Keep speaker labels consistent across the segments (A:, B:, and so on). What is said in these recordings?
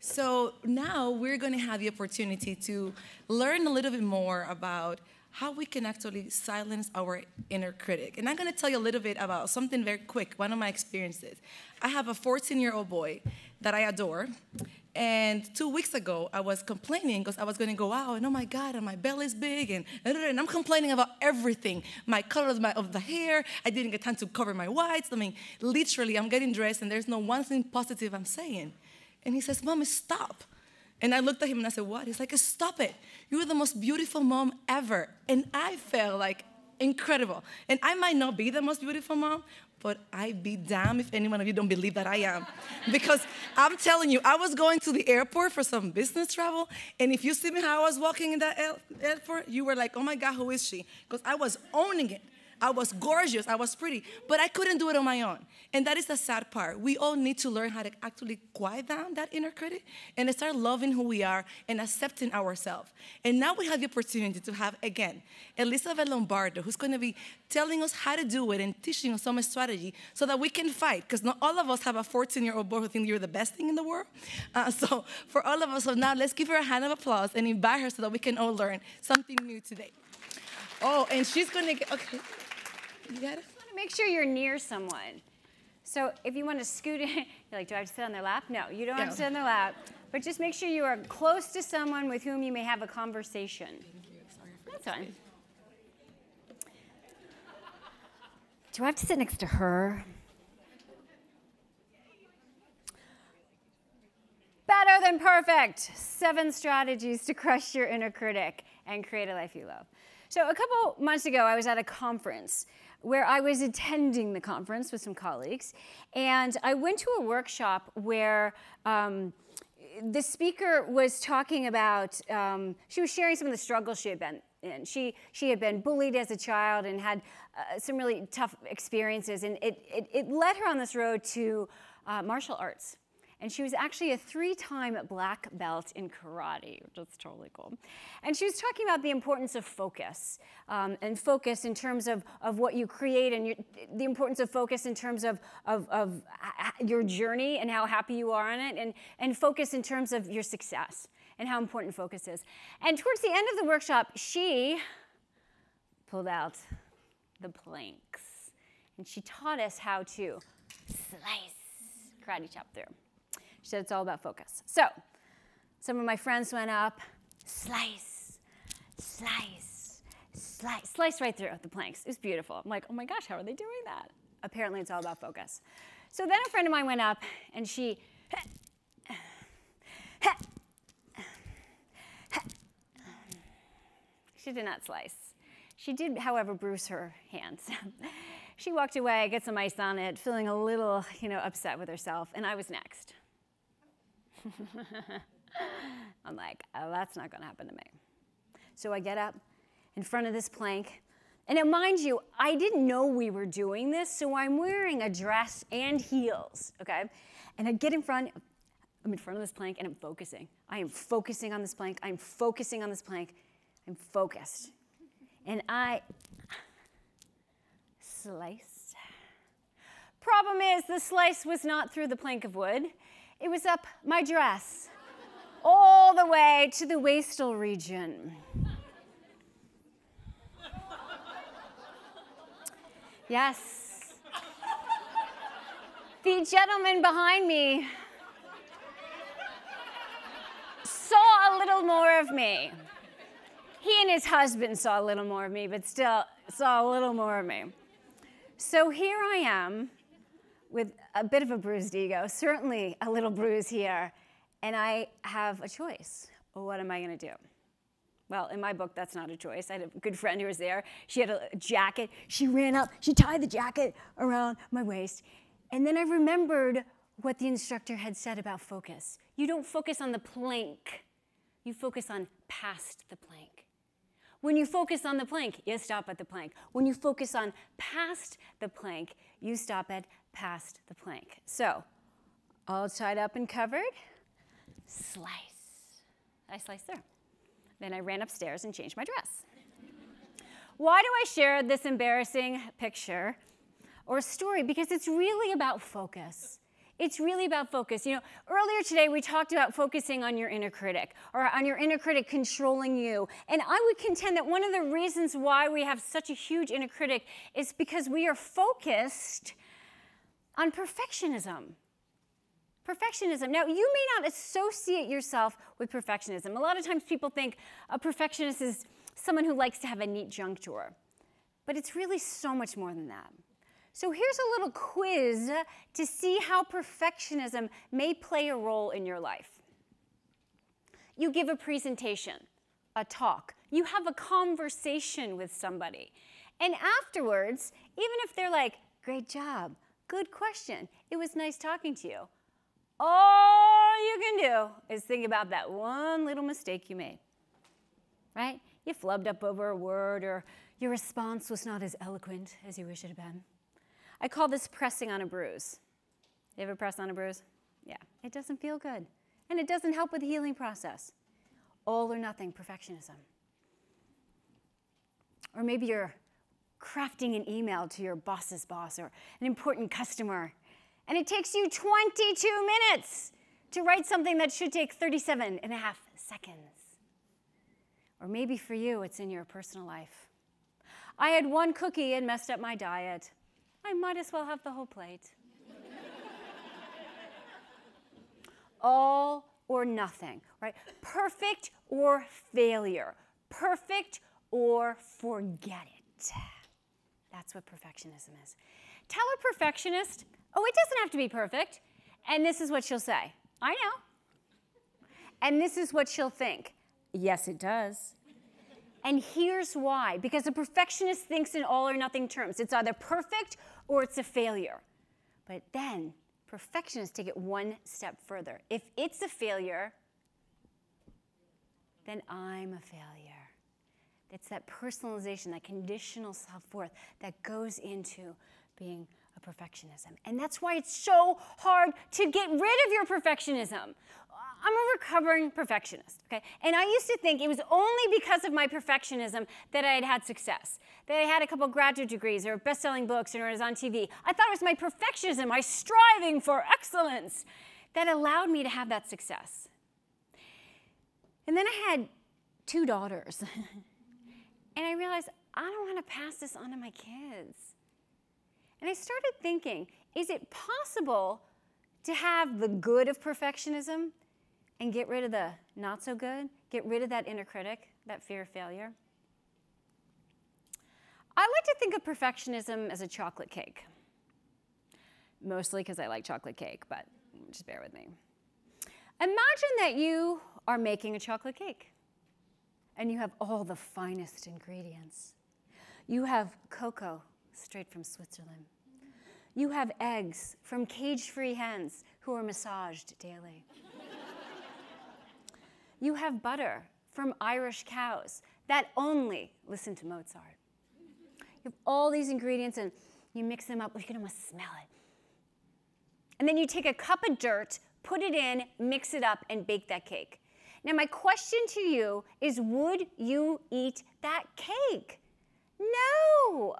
A: So now we're going to have the opportunity to learn a little bit more about how we can actually silence our inner critic. And I'm going to tell you a little bit about something very quick, one of my experiences. I have a 14-year-old boy that I adore. And 2 weeks ago, I was complaining because I was going to go out, and oh my God, and my belly's big, and I'm complaining about everything. My color of the hair, I didn't get time to cover my whites. I mean, literally, I'm getting dressed, and there's no one thing positive I'm saying. And he says, Mommy, stop. And I looked at him and I said, what? He's like, stop it. You're the most beautiful mom ever. And I felt like incredible. And I might not be the most beautiful mom, but I'd be damned if any one of you don't believe that I am. Because I'm telling you, I was going to the airport for some business travel, and if you see me how I was walking in that airport, you were like, oh my God, who is she? Because I was owning it. I was gorgeous, I was pretty, but I couldn't do it on my own. And that is the sad part. We all need to learn how to actually quiet down that inner critic and start loving who we are and accepting ourselves. And now we have the opportunity to have, again, Elizabeth Lombardo, who's going to be telling us how to do it and teaching us some strategy so that we can fight, because not all of us have a 14-year-old boy who thinks you're the best thing in the world. So for all of us, so now let's give her a hand of applause and invite her so that we can all learn something new today. Oh, and she's going to get, okay. You got it?
B: You want to make sure you're near someone. So if you want to scoot in, you're like, do I have to sit on their lap? No, you don't have to sit on their lap. But just make sure you are close to someone with whom you may have a conversation.
A: Thank you. Sorry for
B: That's fine. Do I have to sit next to her? Better than perfect. 7 strategies to crush your inner critic and create a life you love. So a couple months ago, I was at a conference where I was attending the conference with some colleagues. And I went to a workshop where the speaker was talking about, she was sharing some of the struggles she had been in. She had been bullied as a child and had some really tough experiences. And it led her on this road to martial arts. And she was actually a 3-time black belt in karate, which is totally cool. And she was talking about the importance of focus, and focus in terms of what you create, and the importance of focus in terms of your journey and how happy you are on it, and focus in terms of your success and how important focus is. And towards the end of the workshop, she pulled out the planks, and she taught us how to slice karate chop through. She said it's all about focus. So some of my friends went up, slice, slice, slice, slice right through the planks. It was beautiful. I'm like, oh my gosh, how are they doing that? Apparently it's all about focus. So then a friend of mine went up and she did not slice. She did, however, bruise her hands. She walked away, got some ice on it, feeling a little, upset with herself, and I was next. I'm like, oh, that's not going to happen to me. So I get up in front of this plank. And now, mind you, I didn't know we were doing this, so I'm wearing a dress and heels, okay? And I get in front, I'm in front of this plank, and I'm focusing. I am focusing on this plank. I'm focusing on this plank. I'm focused. And I slice. Problem is, the slice was not through the plank of wood. It was up my dress, all the way to the waistal region. Yes. The gentleman behind me saw a little more of me. He and his husband saw a little more of me, but still saw a little more of me. So here I am, with a bit of a bruised ego, certainly a little bruise here, and I have a choice. Well, what am I going to do? Well, in my book, that's not a choice. I had a good friend who was there. She had a jacket. She ran up. She tied the jacket around my waist. And then I remembered what the instructor had said about focus. You don't focus on the plank. You focus on past the plank. When you focus on the plank, you stop at the plank. When you focus on past the plank, you stop at past the plank. So, all tied up and covered, slice. I sliced through. Then I ran upstairs and changed my dress. Why do I share this embarrassing picture or story? Because it's really about focus. It's really about focus. You know, earlier today we talked about focusing on your inner critic, or on your inner critic controlling you. And I would contend that one of the reasons why we have such a huge inner critic is because we are focused on perfectionism. Perfectionism. Now, you may not associate yourself with perfectionism. A lot of times people think a perfectionist is someone who likes to have a neat junk drawer. But it's really so much more than that. So here's a little quiz to see how perfectionism may play a role in your life. You give a presentation, a talk. You have a conversation with somebody. And afterwards, even if they're like, great job, good question, it was nice talking to you, all you can do is think about that one little mistake you made, right? You flubbed up over a word, or your response was not as eloquent as you wish it had been. I call this pressing on a bruise. You ever press on a bruise? Yeah, it doesn't feel good. And it doesn't help with the healing process. All or nothing perfectionism. Or maybe you're crafting an email to your boss's boss or an important customer, and it takes you 22 minutes to write something that should take 37 and a half seconds. Or maybe for you, it's in your personal life. I had one cookie and messed up my diet. I might as well have the whole plate. All or nothing, right? Perfect or failure. Perfect or forget it. That's what perfectionism is. Tell a perfectionist, oh, it doesn't have to be perfect. And this is what she'll say. I know. And this is what she'll think. Yes, it does. And here's why. Because a perfectionist thinks in all or nothing terms. It's either perfect or it's a failure. But then perfectionists take it one step further. If it's a failure, then I'm a failure. It's that personalization, that conditional self-worth that goes into being a perfectionism. And that's why it's so hard to get rid of your perfectionism. I'm a recovering perfectionist, okay? And I used to think it was only because of my perfectionism that I had had success, that I had a couple graduate degrees or best-selling books or I was on TV. I thought it was my perfectionism, my striving for excellence, that allowed me to have that success. And then I had 2 daughters. And I realized, I don't want to pass this on to my kids. And I started thinking, is it possible to have the good of perfectionism and get rid of the not so good? Get rid of that inner critic, that fear of failure? I like to think of perfectionism as a chocolate cake. Mostly because I like chocolate cake, but just bear with me. Imagine that you are making a chocolate cake. And you have all the finest ingredients. You have cocoa straight from Switzerland. You have eggs from cage-free hens who are massaged daily. You have butter from Irish cows that only listen to Mozart. You have all these ingredients and you mix them up, you can almost smell it. And then you take a cup of dirt, put it in, mix it up, and bake that cake. Now, my question to you is, would you eat that cake? No.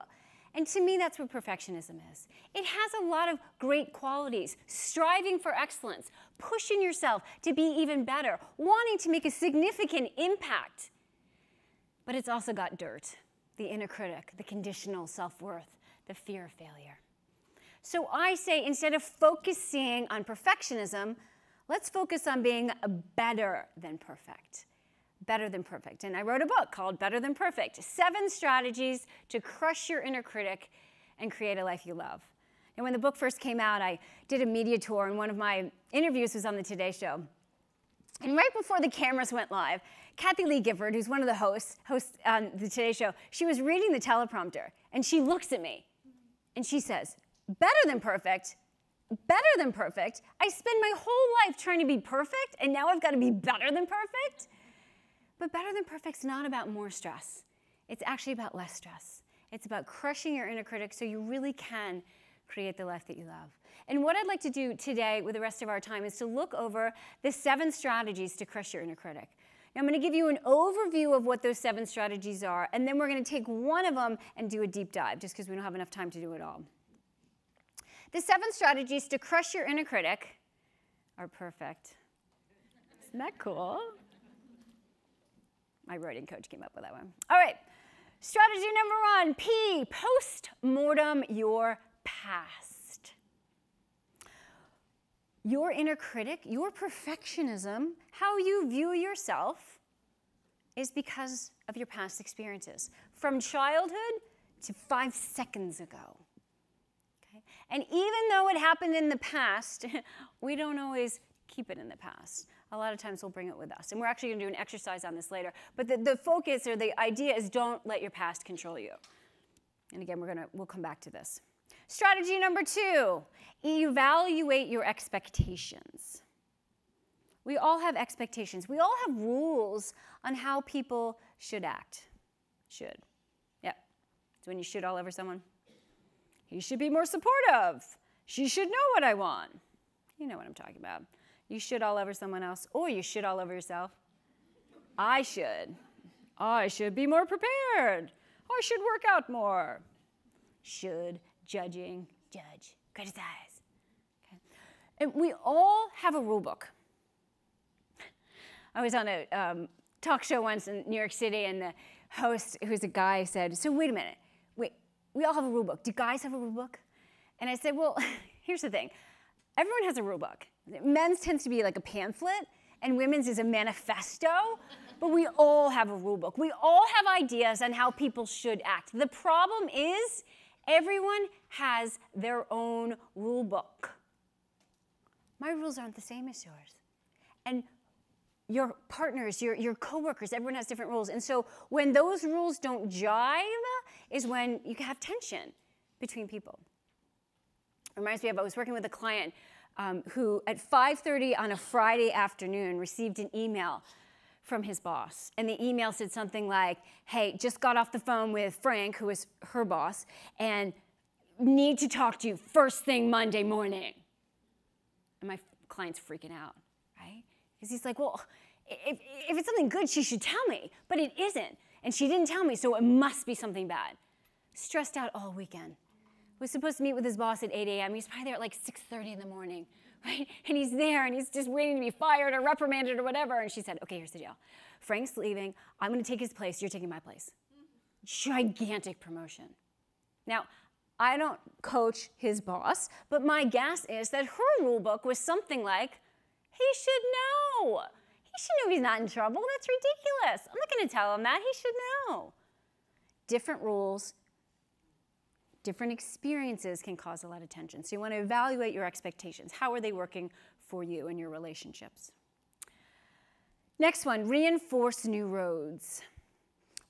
B: And to me, that's what perfectionism is. It has a lot of great qualities: striving for excellence, pushing yourself to be even better, wanting to make a significant impact. But it's also got dirt, the inner critic, the conditional self-worth, the fear of failure. So I say, instead of focusing on perfectionism, let's focus on being better than perfect. Better than perfect. And I wrote a book called Better Than Perfect: 7 Strategies to Crush Your Inner Critic and Create a Life You Love. And when the book first came out, I did a media tour, and one of my interviews was on the Today Show. And right before the cameras went live, Kathy Lee Gifford, who's one of the hosts on the Today Show, she was reading the teleprompter, and she looks at me, and she says, "Better than perfect? Better than perfect? I spend my whole life trying to be perfect, and now I've got to be better than perfect?" But better than perfect's not about more stress. It's actually about less stress. It's about crushing your inner critic so you really can create the life that you love. And what I'd like to do today with the rest of our time is to look over the 7 strategies to crush your inner critic. Now, I'm going to give you an overview of what those 7 strategies are, and then we're going to take one of them and do a deep dive, just because we don't have enough time to do it all. The 7 strategies to crush your inner critic are perfect. Isn't that cool? My writing coach came up with that one. All right. Strategy number 1, P, post-mortem your past. Your inner critic, your perfectionism, how you view yourself is because of your past experiences, from childhood to 5 seconds ago. Okay? And even though it happened in the past, we don't always keep it in the past. A lot of times we'll bring it with us. And we're actually going to do an exercise on this later. But the focus or the idea is don't let your past control you. And again, we'll come back to this. Strategy number 2, evaluate your expectations. We all have expectations. We all have rules on how people should act. Should. Yep. So when you should all over someone, he should be more supportive. She should know what I want. You know what I'm talking about. You should all over someone else, or you should all over yourself. I should be more prepared. I should work out more. Should, judging, judge, criticize. Okay. And we all have a rule book. I was on a talk show once in New York City, and the host, who's a guy, said, so wait a minute, we all have a rule book. Do guys have a rule book? And I said, well, here's the thing. Everyone has a rule book. Men's tends to be like a pamphlet, and women's is a manifesto, but we all have a rule book. We all have ideas on how people should act. The problem is everyone has their own rule book. My rules aren't the same as yours. And your partners, your coworkers, everyone has different rules. And so when those rules don't jive is when you can have tension between people. It reminds me of, I was working with a client who at 5:30 on a Friday afternoon received an email from his boss. And the email said something like, hey, just got off the phone with Frank, who is her boss, and need to talk to you first thing Monday morning. And my client's freaking out, right? Because he's like, well, if it's something good, she should tell me. But it isn't. And she didn't tell me, so it must be something bad. Stressed out all weekend. Was supposed to meet with his boss at 8 a.m. He's probably there at like 6:30 in the morning, right? And he's there, and he's just waiting to be fired or reprimanded or whatever. And she said, okay, here's the deal. Frank's leaving. I'm going to take his place. You're taking my place. Gigantic promotion. Now, I don't coach his boss, but my guess is that her rule book was something like, he should know. He should know he's not in trouble. That's ridiculous. I'm not going to tell him that. He should know. Different rules, different experiences can cause a lot of tension. So you want to evaluate your expectations. How are they working for you in your relationships? Next one, reinforce new roads.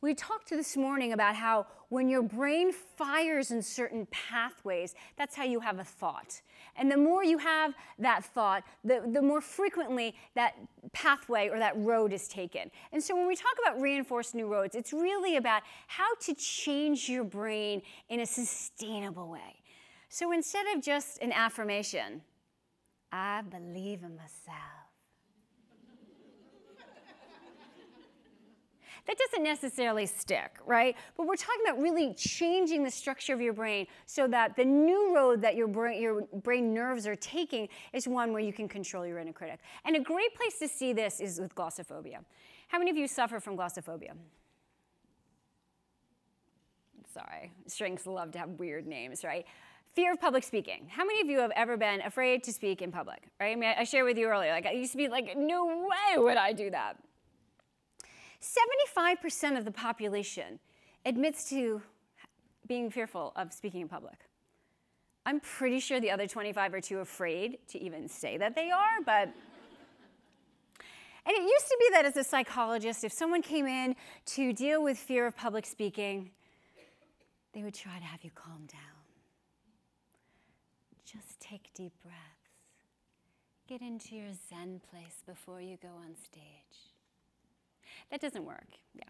B: We talked this morning about how when your brain fires in certain pathways, that's how you have a thought. And the more you have that thought, the more frequently that pathway or that road is taken. And so when we talk about reinforce new roads, it's really about how to change your brain in a sustainable way. So instead of just an affirmation, I believe in myself. That doesn't necessarily stick, right? But we're talking about really changing the structure of your brain so that the new road that your brain nerves are taking is one where you can control your inner critic. And a great place to see this is with glossophobia. How many of you suffer from glossophobia? Sorry, shrinks love to have weird names, right? Fear of public speaking. How many of you have ever been afraid to speak in public, right? I mean, I shared with you earlier, like I used to be like, no way would I do that. 75% of the population admits to being fearful of speaking in public. I'm pretty sure the other 25 are too afraid to even say that they are, but... And it used to be that as a psychologist, if someone came in to deal with fear of public speaking, they would try to have you calm down. Just take deep breaths. Get into your Zen place before you go on stage. That doesn't work, yeah.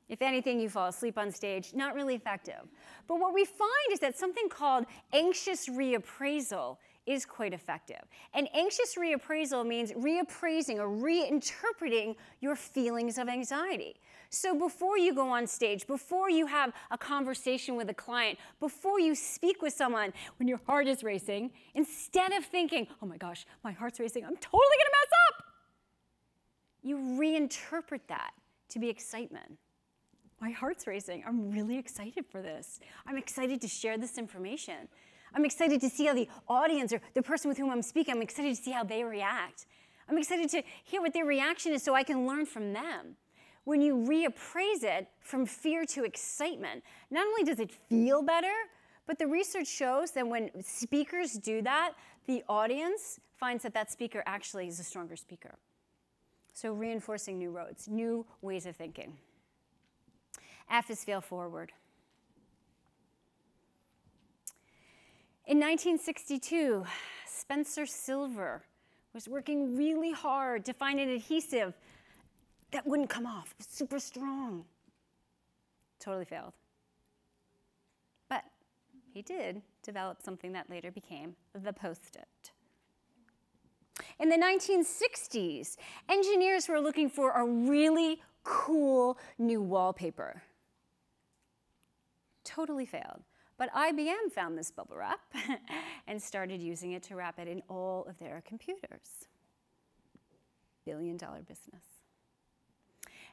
B: If anything, you fall asleep on stage, not really effective. But what we find is that something called anxious reappraisal is quite effective. And anxious reappraisal means reappraising or reinterpreting your feelings of anxiety. So before you go on stage, before you have a conversation with a client, before you speak with someone, when your heart is racing, instead of thinking, oh my gosh, my heart's racing, I'm totally gonna mess up, you reinterpret that to be excitement. My heart's racing. I'm really excited for this. I'm excited to share this information. I'm excited to see how the audience or the person with whom I'm speaking, I'm excited to see how they react. I'm excited to hear what their reaction is so I can learn from them. When you reappraise it from fear to excitement, not only does it feel better, but the research shows that when speakers do that, the audience finds that that speaker actually is a stronger speaker. So reinforcing new roads, new ways of thinking. F is fail forward. In 1962, Spencer Silver was working really hard to find an adhesive that wouldn't come off. It was super strong. Totally failed. But he did develop something that later became the Post-it. In the 1960s, engineers were looking for a really cool new wallpaper. Totally failed. But IBM found this bubble wrap and started using it to wrap it in all of their computers. Billion-dollar business.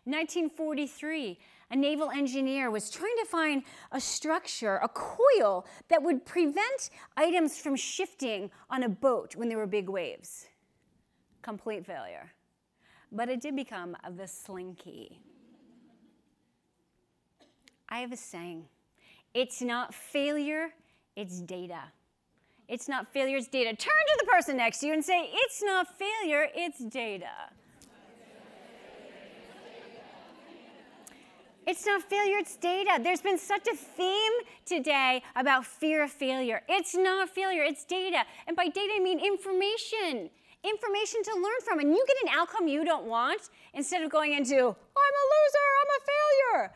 B: In 1943, a naval engineer was trying to find a structure, a coil, that would prevent items from shifting on a boat when there were big waves. Complete failure. But it did become the slinky. I have a saying. It's not failure, it's data. It's not failure, it's data. Turn to the person next to you and say, it's not failure, it's data. It's not failure, it's data. There's been such a theme today about fear of failure. It's not failure, it's data. And by data, I mean information. Information to learn from. And you get an outcome you don't want instead of going into, I'm a loser, I'm a failure.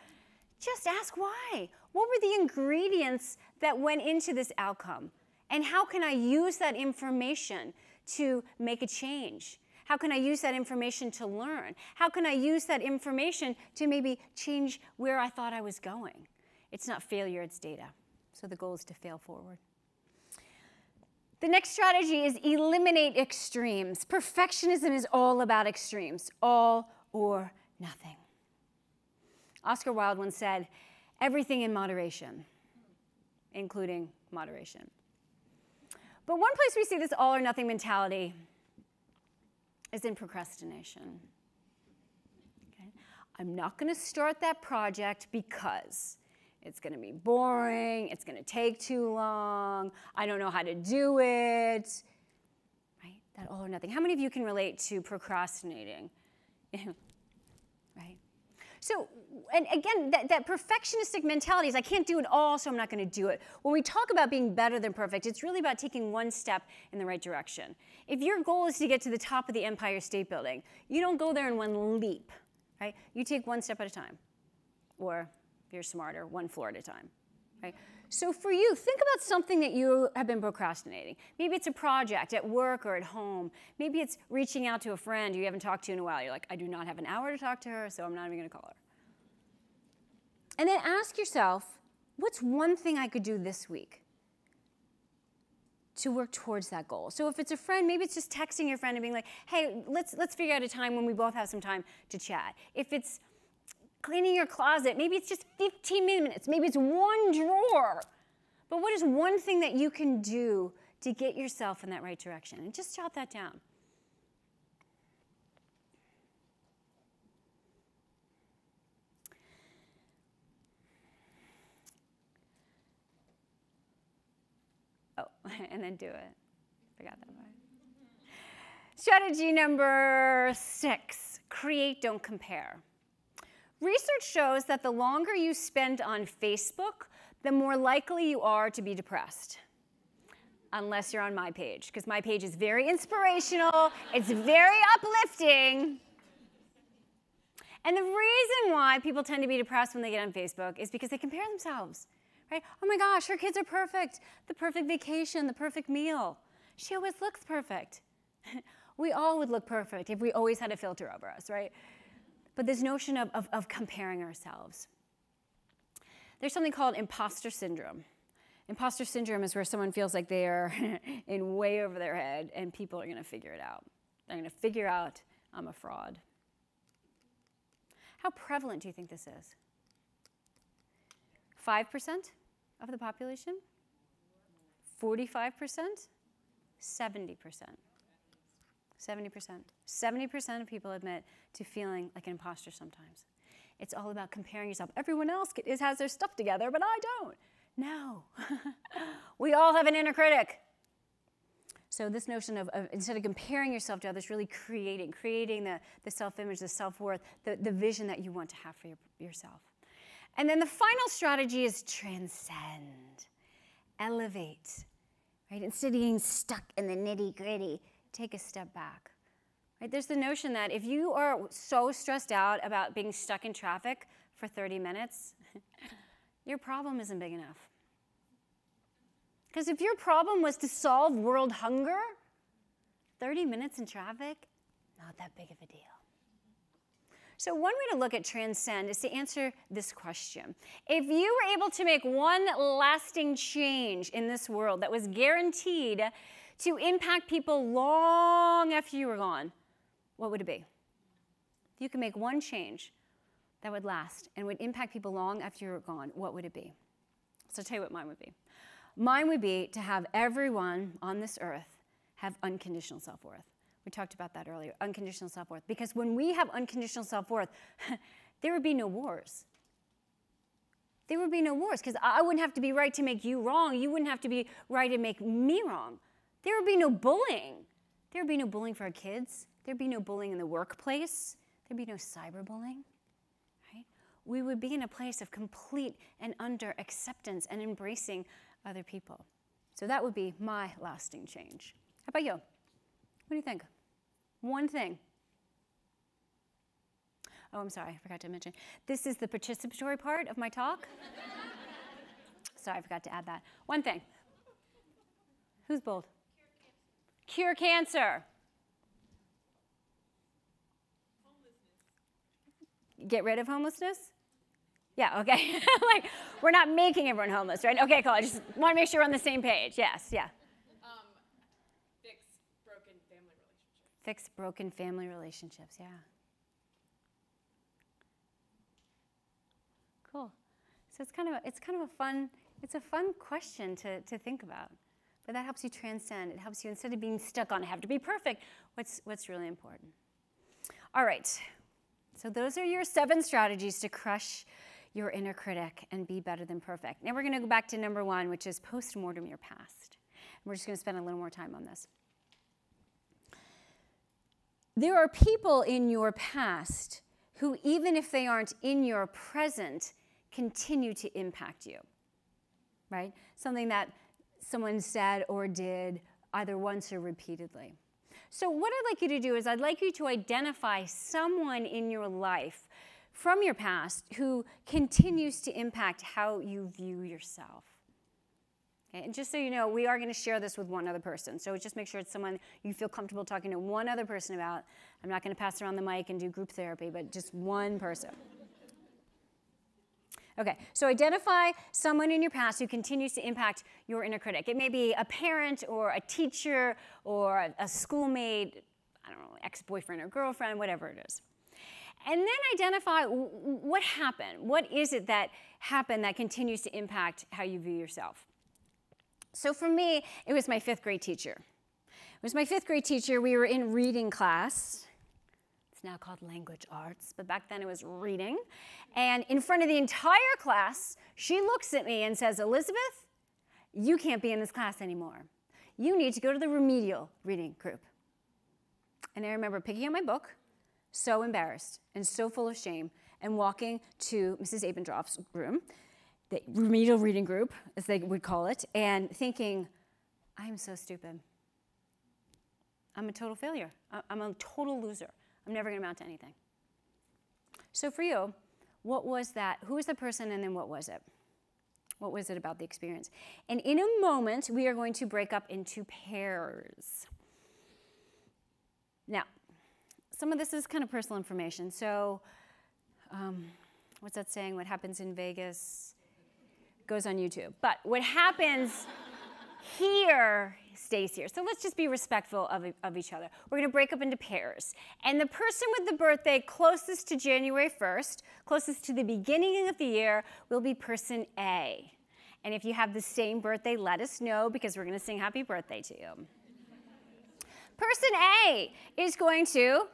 B: Just ask why. What were the ingredients that went into this outcome? And how can I use that information to make a change? How can I use that information to learn? How can I use that information to maybe change where I thought I was going? It's not failure, it's data. So the goal is to fail forward. The next strategy is eliminate extremes. Perfectionism is all about extremes, all or nothing. Oscar Wilde once said, everything in moderation, including moderation. But one place we see this all or nothing mentality is in procrastination. Okay? I'm not going to start that project because it's going to be boring, it's going to take too long, I don't know how to do it. Right? That all or nothing. How many of you can relate to procrastinating? Right? So, and again, that perfectionistic mentality is I can't do it all, so I'm not going to do it. When we talk about being better than perfect, it's really about taking one step in the right direction. If your goal is to get to the top of the Empire State Building, you don't go there in one leap, right? You take one step at a time. Or, if you're smarter, one floor at a time, right? So for you, think about something that you have been procrastinating. Maybe it's a project at work or at home. Maybe it's reaching out to a friend you haven't talked to in a while. You're like, I do not have an hour to talk to her, so I'm not even going to call her. And then ask yourself, what's one thing I could do this week to work towards that goal? So if it's a friend, maybe it's just texting your friend and being like, hey, let's figure out a time when we both have some time to chat. If it's cleaning your closet, maybe it's just 15 minutes, maybe it's one drawer. But what is one thing that you can do to get yourself in that right direction? And just jot that down. Oh, and then do it. Forgot that part. Strategy number 6, create, don't compare. Research shows that the longer you spend on Facebook, the more likely you are to be depressed. Unless you're on my page, because my page is very inspirational, it's very uplifting. And the reason why people tend to be depressed when they get on Facebook is because they compare themselves, right? Oh my gosh, her kids are perfect, the perfect vacation, the perfect meal. She always looks perfect. We all would look perfect if we always had a filter over us, right? But this notion of comparing ourselves. There's something called imposter syndrome. Imposter syndrome is where someone feels like they are in way over their head and people are going to figure it out. They're going to figure out I'm a fraud. How prevalent do you think this is? 5% of the population? 45%? 70%. 70%. 70% of people admit to feeling like an imposter sometimes. It's all about comparing yourself. Everyone else has their stuff together, but I don't. No. We all have an inner critic. So this notion of instead of comparing yourself to others, really creating the self-image, the self-worth, the vision that you want to have for yourself. And then the final strategy is transcend, elevate. Right? Instead of getting stuck in the nitty-gritty, take a step back. Right? There's the notion that if you are so stressed out about being stuck in traffic for 30 minutes, your problem isn't big enough. Because if your problem was to solve world hunger, 30 minutes in traffic, not that big of a deal. So one way to look at transcend is to answer this question. If you were able to make one lasting change in this world that was guaranteed to impact people long after you were gone, what would it be? If you could make one change that would last and would impact people long after you were gone, what would it be? So I'll tell you what mine would be. Mine would be to have everyone on this earth have unconditional self-worth. We talked about that earlier, unconditional self-worth. Because when we have unconditional self-worth, there would be no wars. There would be no wars, because I wouldn't have to be right to make you wrong. You wouldn't have to be right to make me wrong. There would be no bullying. There would be no bullying for our kids. There'd be no bullying in the workplace. There'd be no cyberbullying. Right? We would be in a place of complete and utter acceptance and embracing other people. So that would be my lasting change. How about you? What do you think? One thing. Oh, I'm sorry, I forgot to mention. This is the participatory part of my talk. Sorry, I forgot to add that. One thing. Who's bold? Cure cancer. Get rid of homelessness? Yeah, okay. Like, we're not making everyone homeless, right? Okay, cool. I just want to make sure we're on the same page. Yes, yeah.
C: Fix broken family relationships.
B: Fix broken family relationships, yeah. Cool. So it's kind of a fun question to think about. But that helps you transcend. It helps you, instead of being stuck on, I have to be perfect, what's really important. All right. So those are your 7 strategies to crush your inner critic and be better than perfect. Now we're going to go back to number 1, which is post-mortem your past. And we're just going to spend a little more time on this. There are people in your past who, even if they aren't in your present, continue to impact you, right? Something that someone said or did either once or repeatedly. So what I'd like you to do is I'd like you to identify someone in your life from your past who continues to impact how you view yourself. Okay? And just so you know, we are going to share this with one other person. So just make sure it's someone you feel comfortable talking to one other person about. I'm not going to pass around the mic and do group therapy, but just one person. Okay, so identify someone in your past who continues to impact your inner critic. It may be a parent or a teacher or a schoolmate, I don't know, ex-boyfriend or girlfriend, whatever it is. And then identify what happened. What is it that happened that continues to impact how you view yourself? So for me, it was my 5th grade teacher. It was my 5th grade teacher. We were in reading class. It's now called language arts, but back then it was reading. And in front of the entire class, she looks at me and says, Elizabeth, you can't be in this class anymore. You need to go to the remedial reading group. And I remember picking up my book, so embarrassed and so full of shame, and walking to Mrs. Abendroff's room, the remedial reading group, as they would call it, and thinking, I'm so stupid. I'm a total failure. I'm a total loser. I'm never going to amount to anything. So for you, what was that? Who was the person and then what was it? What was it about the experience? And in a moment, we are going to break up into pairs. Now, some of this is kind of personal information. So, what's that saying? What happens in Vegas goes on YouTube. But what happens here stays here. So let's just be respectful of each other. We're going to break up into pairs. And the person with the birthday closest to January 1st, closest to the beginning of the year, will be person A. And if you have the same birthday, let us know, because we're going to sing happy birthday to you. Person A is going to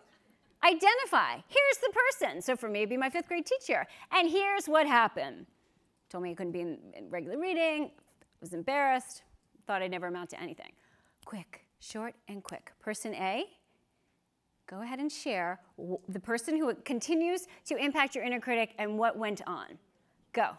B: identify. Here's the person. So for me, it'd be my 5th grade teacher. And here's what happened. Told me I couldn't be in regular reading, was embarrassed, thought I'd never amount to anything. Quick, short and quick. Person A, go ahead and share the person who continues to impact your inner critic and what went on. Go.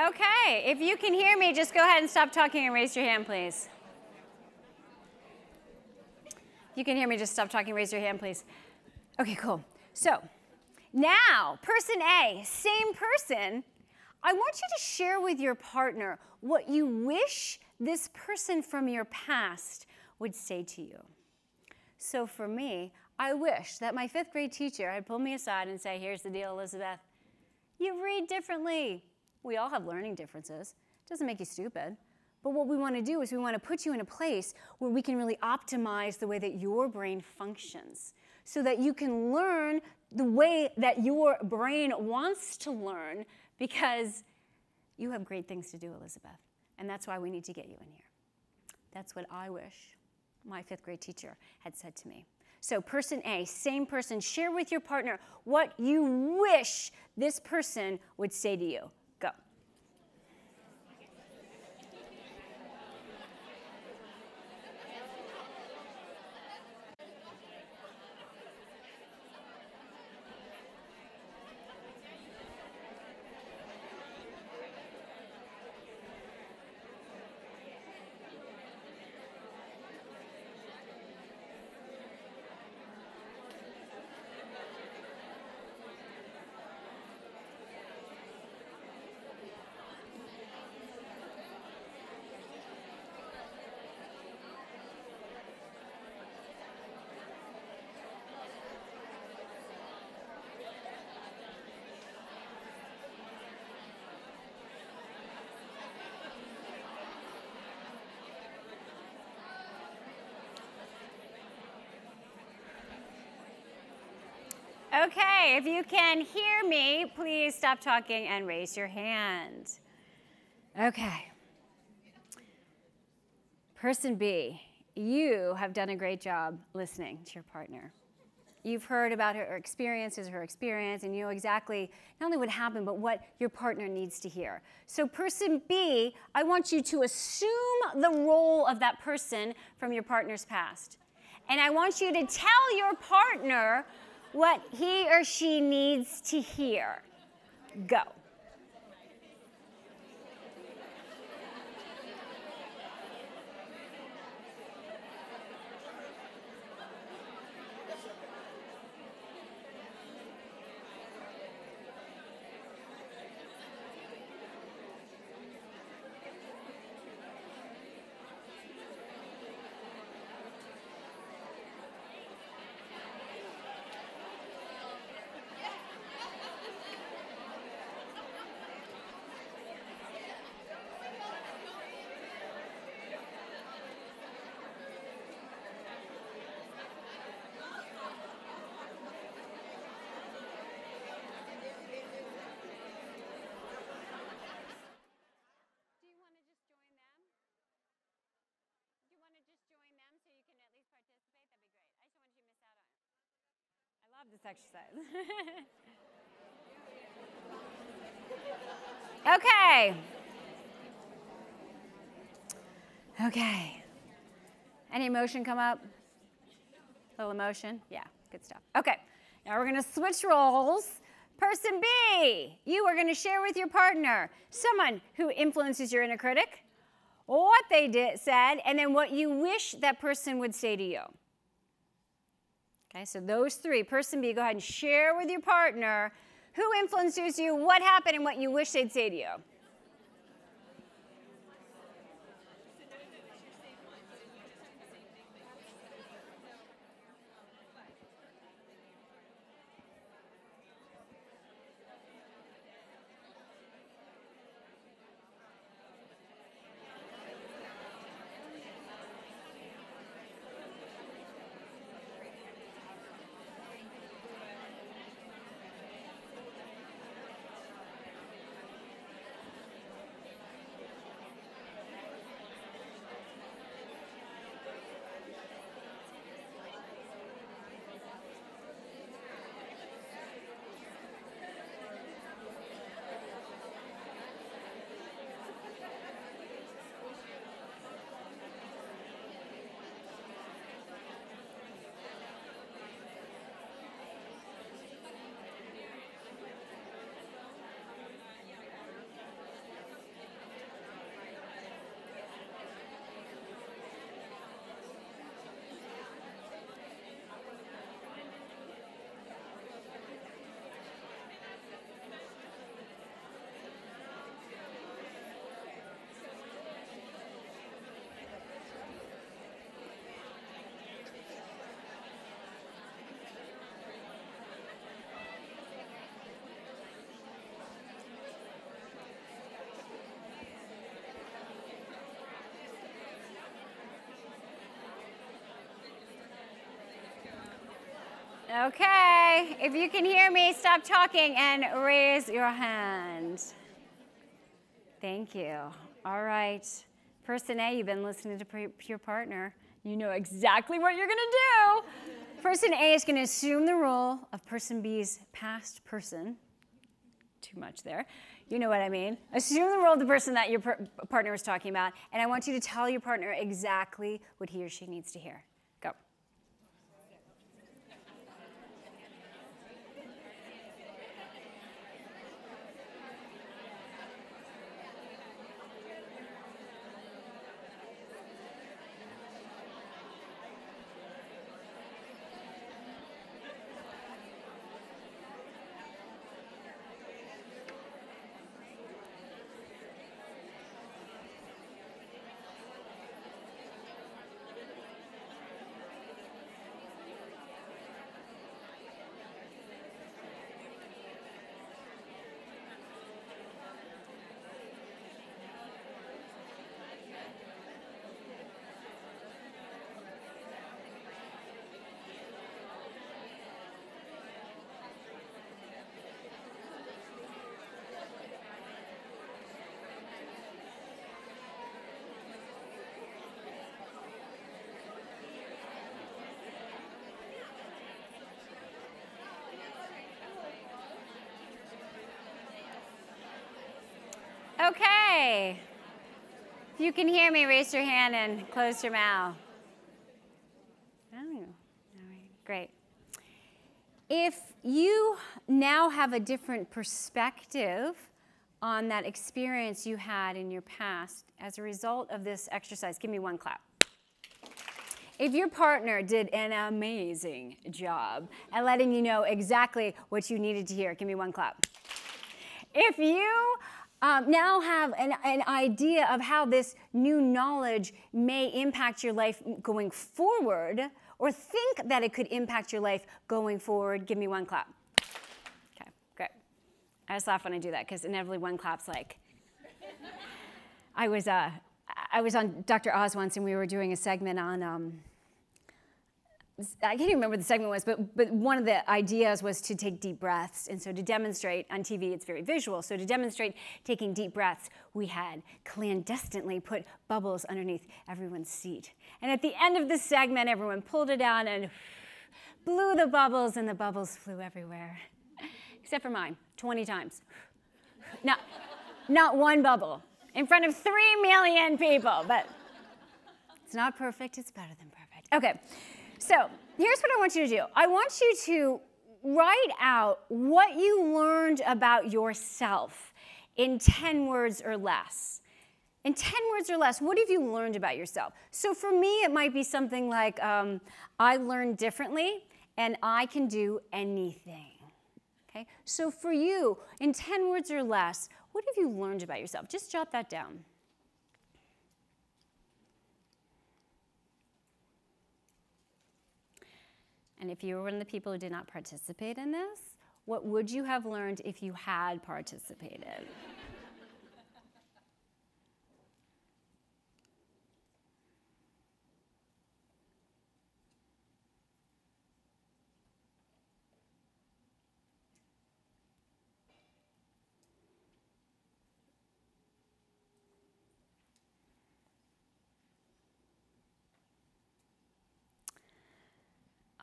B: Okay, if you can hear me, just go ahead and stop talking and raise your hand, please. If you can hear me, just stop talking, raise your hand, please. Okay, cool. So now, person A, same person, I want you to share with your partner what you wish this person from your past would say to you. So for me, I wish that my 5th grade teacher had pulled me aside and say, here's the deal, Elizabeth. You read differently. We all have learning differences. It doesn't make you stupid. But what we want to do is we want to put you in a place where we can really optimize the way that your brain functions so that you can learn the way that your brain wants to learn, because you have great things to do, Elizabeth. And that's why we need to get you in here. That's what I wish my 5th grade teacher had said to me. So person A, same person, share with your partner what you wish this person would say to you. Go. Okay, if you can hear me, please stop talking and raise your hand. Okay. Person B, you have done a great job listening to your partner. You've heard about her experience, and you know exactly not only what happened, but what your partner needs to hear. So person B, I want you to assume the role of that person from your partner's past. And I want you to tell your partner what he or she needs to hear. Go. love this exercise. Okay. Okay. Any emotion come up? A little emotion? Yeah, good stuff. Okay, now we're gonna switch roles. Person B, you are gonna share with your partner someone who influences your inner critic, what they said, and then what you wish that person would say to you. Okay, so those three. Person B, go ahead and share with your partner who influences you, what happened, and what you wish they'd say to you. Okay, if you can hear me, stop talking and raise your hand. Thank you. All right. Person A, you've been listening to your partner. You know exactly what you're going to do. Person A is going to assume the role of person B's past person. Too much there. You know what I mean. Assume the role of the person that your partner was talking about, and I want you to tell your partner exactly what he or she needs to hear. Go. Okay. If you can hear me, raise your hand and close your mouth. Oh, all right, great. If you now have a different perspective on that experience you had in your past as a result of this exercise, give me one clap. If your partner did an amazing job at letting you know exactly what you needed to hear, give me one clap. If you now have an idea of how this new knowledge may impact your life going forward, or think that it could impact your life going forward, give me one clap. Okay, great. I just laugh when I do that, because inevitably one clap's like. I was on Dr. Oz once, and we were doing a segment on, I can't even remember what the segment was, but one of the ideas was to take deep breaths. And so to demonstrate, on TV it's very visual, so to demonstrate taking deep breaths, we had clandestinely put bubbles underneath everyone's seat. And at the end of the segment, everyone pulled it out and blew the bubbles, and the bubbles flew everywhere. Except for mine, 20 times. Not one bubble in front of 3 million people, but it's not perfect, it's better than perfect. Okay, so here's what I want you to do. I want you to write out what you learned about yourself in 10 words or less. In 10 words or less, what have you learned about yourself? So for me, it might be something like, I learned differently, and I can do anything. Okay? So for you, in 10 words or less, what have you learned about yourself? Just jot that down. And if you were one of the people who did not participate in this, what would you have learned if you had participated?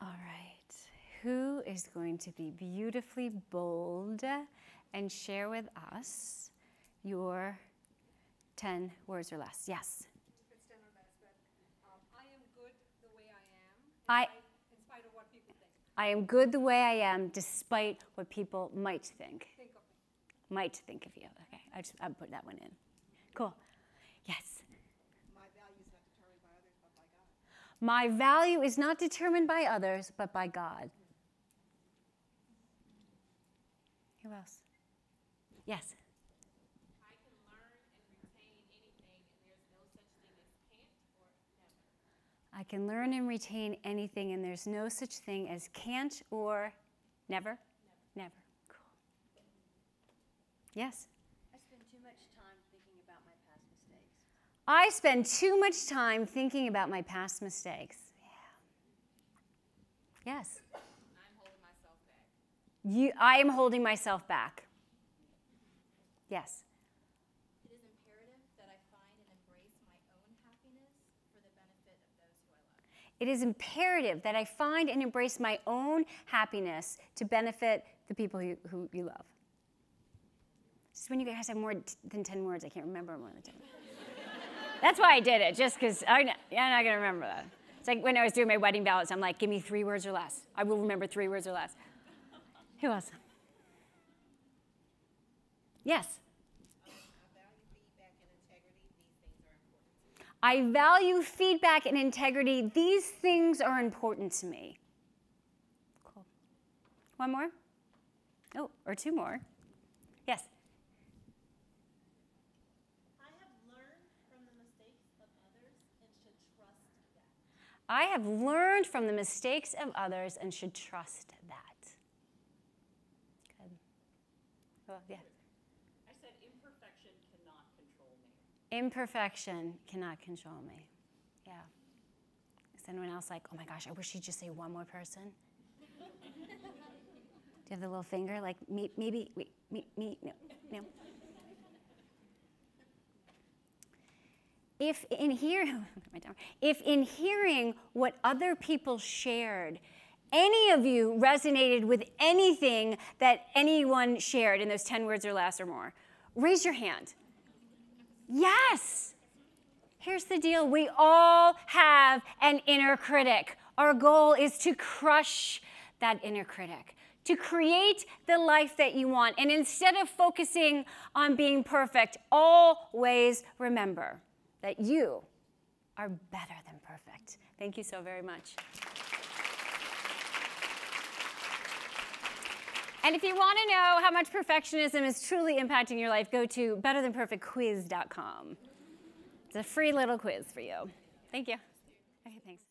B: All right, who is going to be beautifully bold and share with us your 10 words or less? Yes?
C: It's done our best, but I am good the way I am, in spite of what people think.
B: I am good the way I am, despite what people might think.
C: Think of me.
B: Might think of you. Okay, I'll put that one in. Cool. Yes?
C: My value is not determined by others, but by God.
B: My value is not determined by others, but by God. Who else? Yes?
C: I can learn and retain anything, and there's no such thing as can't or never.
B: I can learn and retain anything, and there's no such thing as can't or never? Never. Cool. Yes?
D: I spend too much time thinking about my past mistakes.
B: I spend too much time thinking about my past mistakes. Yeah. Yes?
C: I'm holding myself back.
B: I am holding myself back. Yes?
D: It is imperative that I find and embrace my own happiness for the benefit of those who I love.
B: It is imperative that I find and embrace my own happiness to benefit the people who you love. Just when you guys have more than 10 words, I can't remember more than 10. That's why I did it, just because I'm not going to remember that. It's like when I was doing my wedding vows, I'm like, give me 3 words or less. I will remember 3 words or less. Who else? Yes? I value feedback and integrity. These things are important to me. Cool. One more? Oh, or 2 more. Yes?
D: I have learned from the mistakes of others and should trust that.
B: Good. Well, yeah.
E: I said imperfection cannot control me.
B: Imperfection cannot control me. Yeah. Is anyone else like, oh my gosh, I wish you'd just say one more person? Do you have the little finger? Like, maybe, wait, me, no. If in hearing what other people shared, any of you resonated with anything that anyone shared in those 10 words or less or more, raise your hand. Yes. Here's the deal. We all have an inner critic. Our goal is to crush that inner critic, to create the life that you want. And instead of focusing on being perfect, always remember that you are better than perfect. Thank you so very much. And if you want to know how much perfectionism is truly impacting your life, go to betterthanperfectquiz.com. It's a free little quiz for you. Thank you. Okay, thanks.